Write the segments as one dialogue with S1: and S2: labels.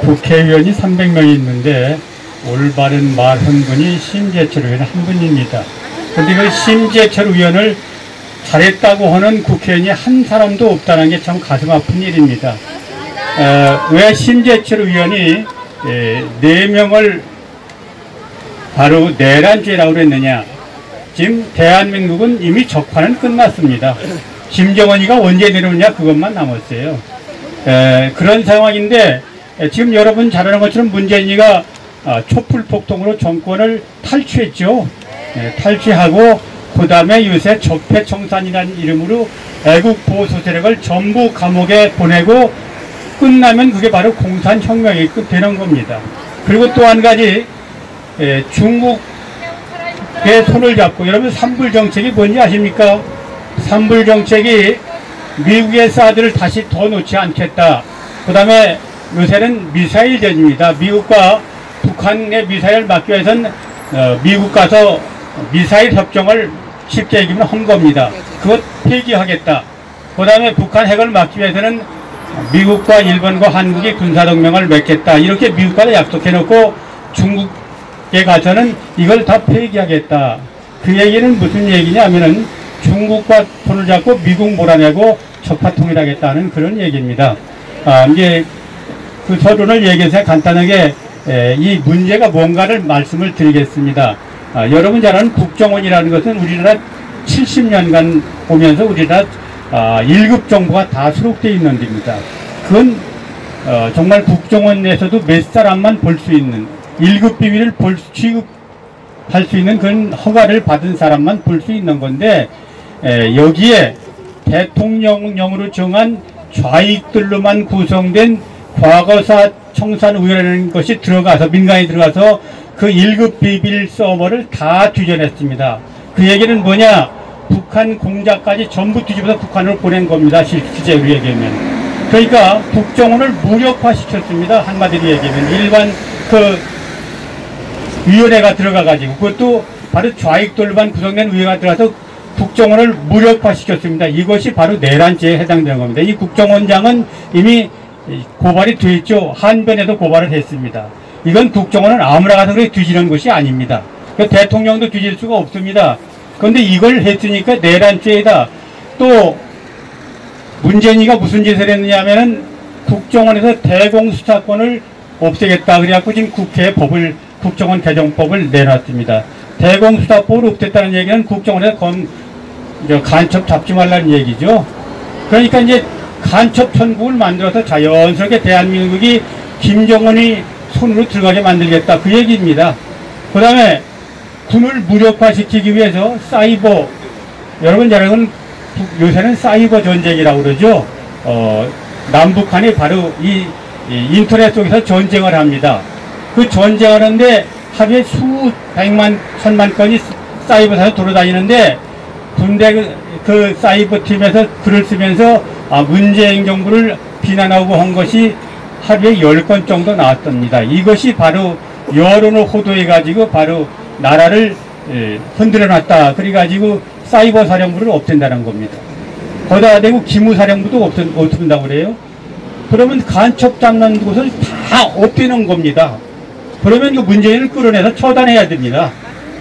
S1: 국회의원이 300명이 있는데 올바른 말 한 분이 심재철 의원 한 분입니다. 그런데 그 심재철 의원을 잘했다고 하는 국회의원이 한 사람도 없다는 게 참 가슴 아픈 일입니다. 왜 심재철 의원이 4명을 바로 내란죄라고 그랬느냐. 지금 대한민국은 이미 적파는 끝났습니다. 김정은이가 언제 내려오냐 그것만 남았어요. 그런 상황인데 지금 여러분 잘 아는 것처럼 문재인이가 촛불폭동으로 정권을 탈취했죠. 탈취하고 그 다음에 요새 적폐청산이라는 이름으로 애국보수 세력을 전부 감옥에 보내고 끝나면 그게 바로 공산혁명이 되는 겁니다. 그리고 또 한 가지 중국의 손을 잡고 여러분 산불정책이 뭔지 아십니까? 산불정책이 미국의 사드를 다시 더 놓지 않겠다. 그 다음에 요새는 미사일 전입니다. 미국과 북한의 미사일을 막기 위해서는 미국 가서 미사일 협정을 쉽게 얘기하면 한 겁니다. 그것 폐기하겠다. 그 다음에 북한 핵을 막기 위해서는 미국과 일본과 한국이 군사동맹을 맺겠다. 이렇게 미국과 약속해놓고 중국에 가서는 이걸 다 폐기하겠다. 그 얘기는 무슨 얘기냐면은 중국과 손을 잡고 미국 몰아내고 적파통일하겠다는 그런 얘기입니다. 이제 그 서론을 얘기해서 간단하게 이 문제가 뭔가를 말씀을 드리겠습니다. 여러분 잘 아는 국정원이라는 것은 우리나라 70년간 보면서 우리나라 1급 정보가 다 수록되어 있는 데입니다. 그건 정말 국정원에서도 몇 사람만 볼 수 있는 1급 비밀을 취급할 수 있는 그런 허가를 받은 사람만 볼 수 있는 건데 여기에 대통령령으로 정한 좌익들로만 구성된 과거사 청산위원회라는 것이 들어가서 민간이 들어가서 그 1급 비밀 서버를 다 뒤져냈습니다. 그 얘기는 뭐냐? 북한 공작까지 전부 뒤집어서 북한으로 보낸 겁니다. 실제로 얘기하면. 그러니까 국정원을 무력화시켰습니다. 한마디로 얘기하면. 일반 그 위원회가 들어가가지고 그것도 바로 좌익들로만 구성된 위원회가 들어가서 국정원을 무력화시켰습니다. 이것이 바로 내란죄에 해당되는 겁니다. 이 국정원장은 이미 고발이 돼 있죠. 한변에도 고발을 했습니다. 이건 국정원은 아무나 가서 그렇게 뒤지는 것이 아닙니다. 그러니까 대통령도 뒤질 수가 없습니다. 그런데 이걸 했으니까 내란죄이다. 또 문재인이가 무슨 짓을 했느냐 하면은 국정원에서 대공수사권을 없애겠다. 그래갖고 지금 국회에 국정원 개정법을 내놨습니다. 대공수사법을 없앴다는 얘기는 국정원에서 간첩 잡지 말라는 얘기죠. 그러니까 이제 간첩 천국을 만들어서 자연스럽게 대한민국이 김정은이 손으로 들어가게 만들겠다. 그 얘기입니다. 그 다음에 군을 무력화시키기 위해서 사이버, 여러분 잘 아는 요새는 사이버 전쟁이라고 그러죠. 남북한이 바로 이 인터넷 속에서 전쟁을 합니다. 그 전쟁하는데 하루에 수백만, 천만 건이 사이버에서 돌아다니는데 군대 그 사이버 팀에서 글을 쓰면서 문재인 정부를 비난하고 한 것이 하루에 10건 정도 나왔답니다. 이것이 바로 여론을 호도해가지고 바로 나라를 흔들어 놨다. 그래가지고 사이버 사령부를 없앤다는 겁니다. 거기다 대고 기무사령부도 없앤다고 그래요. 그러면 간첩 잡는 곳을 다 없애는 겁니다. 그러면 그 문재인을 끌어내서 처단해야 됩니다.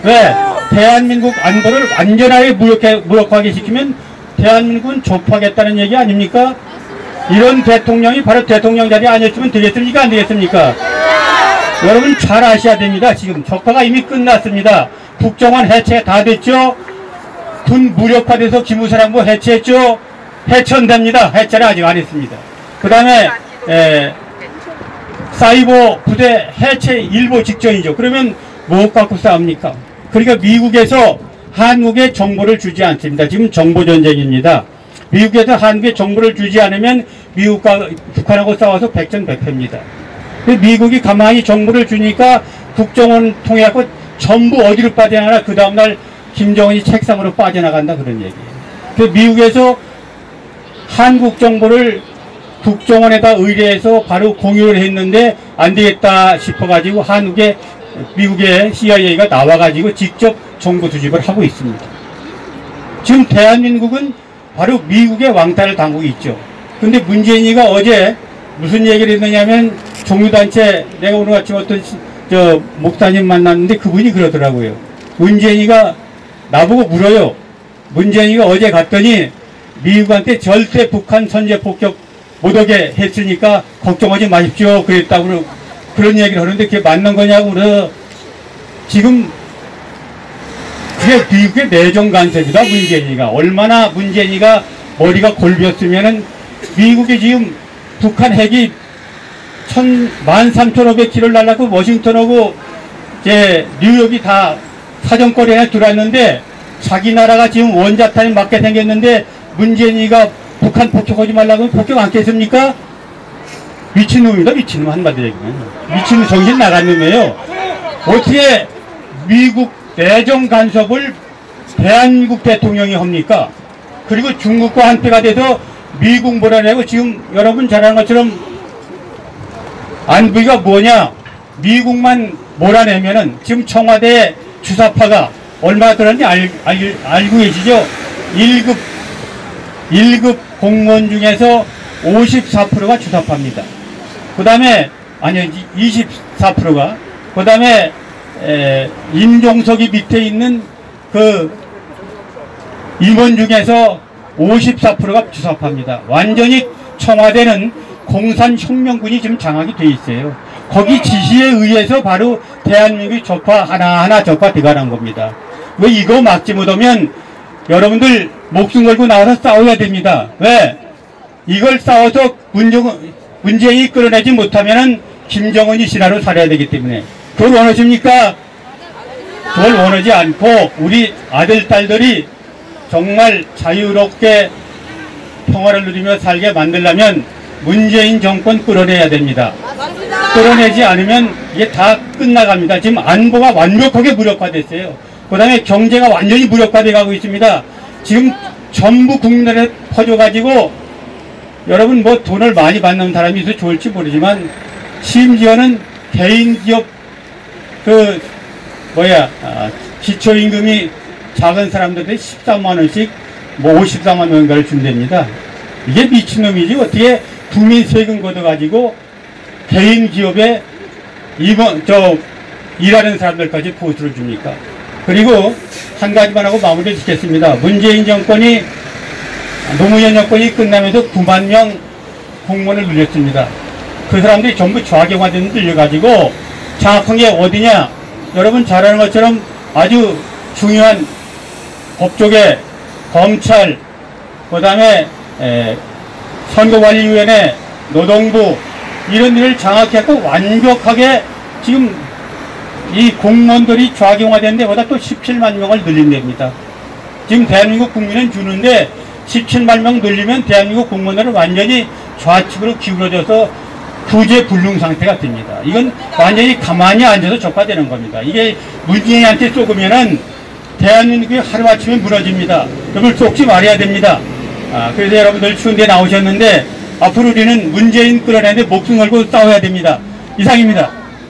S1: 왜? 대한민국 안보를 완전하게 무력화하게 시키면 대한민국은 접하겠다는 얘기 아닙니까? 이런 대통령이 바로 대통령 자리에 앉았으면 되겠습니까? 안 되겠습니까? 여러분 잘 아셔야 됩니다. 지금 적파가 이미 끝났습니다. 국정원 해체 다 됐죠? 군 무력화돼서 기무사령부 해체했죠? 해체한답니다. 해체는 아직 안 했습니다. 그 다음에 사이버 부대 해체 일보 직전이죠. 그러면 뭐 갖고 싸웁니까? 그러니까 미국에서 한국에 정보를 주지 않습니다. 지금 정보전쟁입니다. 미국에서 한국에 정보를 주지 않으면 미국과 북한하고 싸워서 백전백패입니다. 미국이 가만히 정보를 주니까 국정원 통해갖고 전부 어디로 빠져나가나 그 다음날 김정은이 책상으로 빠져나간다 그런 얘기예요. 미국에서 한국 정보를 국정원에다 의뢰해서 바로 공유를 했는데 안 되겠다 싶어가지고 미국의 CIA가 나와가지고 직접 정보 수집을 하고 있습니다. 지금 대한민국은 바로 미국의 왕따를 당하고 있죠. 근데 문재인이가 어제 무슨 얘기를 했느냐면 종류단체 내가 오늘 아침 어떤 목사님 만났는데 그분이 그러더라고요. 문재인이가 나보고 물어요. 문재인이가 어제 갔더니 미국한테 절대 북한 선제 폭격 못오게 했으니까 걱정하지 마십시오 그랬다고 그런 얘기를 하는데 그게 맞는 거냐고 그래. 지금 그게 미국의 내정 간섭이다. 문재인이가 얼마나 문재인이가 머리가 골비었으면은 미국이 지금 북한 핵이 13,500km를 날라고 워싱턴하고 이제 뉴욕이 다 사정거리에 들어왔는데 자기 나라가 지금 원자탄이 맞게 생겼는데 문재인이가 북한 폭격하지 말라고 폭격 안 깼습니까? 미친놈이다. 미친놈 한마디로 얘기는 미친놈 정신 나간 놈이에요. 어떻게 미국 내정 간섭을 대한민국 대통령이 합니까? 그리고 중국과 한패가 돼서 미국 몰아내고 지금 여러분 잘 아는 것처럼 안보기가 뭐냐? 미국만 몰아내면은 지금 청와대 주사파가 얼마나 들었는지 알고 계시죠? 1급 공무원 중에서 54%가 주사파입니다. 그 다음에, 아니요, 24%가. 그 다음에, 임종석이 밑에 있는 그 임원 중에서 54%가 주사파입니다. 완전히 청와대는 공산혁명군이 지금 장악이 돼 있어요. 거기 지시에 의해서 바로 대한민국이 적화 하나하나 적화돼가는 겁니다. 왜 이거 막지 못하면 여러분들 목숨 걸고 나와서 싸워야 됩니다. 왜? 이걸 싸워서 문재인이 끌어내지 못하면은 김정은이 신하로 살아야 되기 때문에. 그걸 원하십니까? 그걸 원하지 않고 우리 아들, 딸들이 정말 자유롭게 평화를 누리며 살게 만들려면 문재인 정권 끌어내야 됩니다. 끌어내지 않으면 이게 다 끝나갑니다. 지금 안보가 완벽하게 무력화됐어요. 그 다음에 경제가 완전히 무력화돼 가고 있습니다. 지금 전부 국내에 퍼져가지고 여러분 뭐 돈을 많이 받는 사람이 있어서 좋을지 모르지만 심지어는 개인 기업 기초임금이 작은 사람들한테 13만원씩 뭐 54만 원인가를 준답니다. 이게 미친놈이지. 어떻게 국민 세금 걷어가지고 개인 기업에 일하는 사람들까지 보수를 줍니까? 그리고 한 가지만 하고 마무리 짓겠습니다. 문재인 정권이 노무현 정권이 끝나면서 9만 명 공무원을 늘렸습니다. 그 사람들이 전부 좌경화된 늘려가지고 장악한 게 어디냐? 여러분 잘 아는 것처럼 아주 중요한 법조계, 검찰, 그 다음에 선거관리위원회, 노동부 이런 일을 장악해서 완벽하게 지금 이 공무원들이 좌경화된 데보다 또 17만 명을 늘린답니다. 지금 대한민국 국민은 주는데 17만 명 늘리면 대한민국 공무원들은 완전히 좌측으로 기울어져서 구제불능 상태가 됩니다. 이건 완전히 가만히 앉아서 적화되는 겁니다. 이게 문재인한테 쏘으면은 대한민국이 하루아침에 무너집니다. 이걸 쏙지 말아야 됩니다. 그래서 여러분들 추운데 나오셨는데 앞으로 우리는 문재인 끌어내는데 목숨 걸고 싸워야 됩니다. 이상입니다.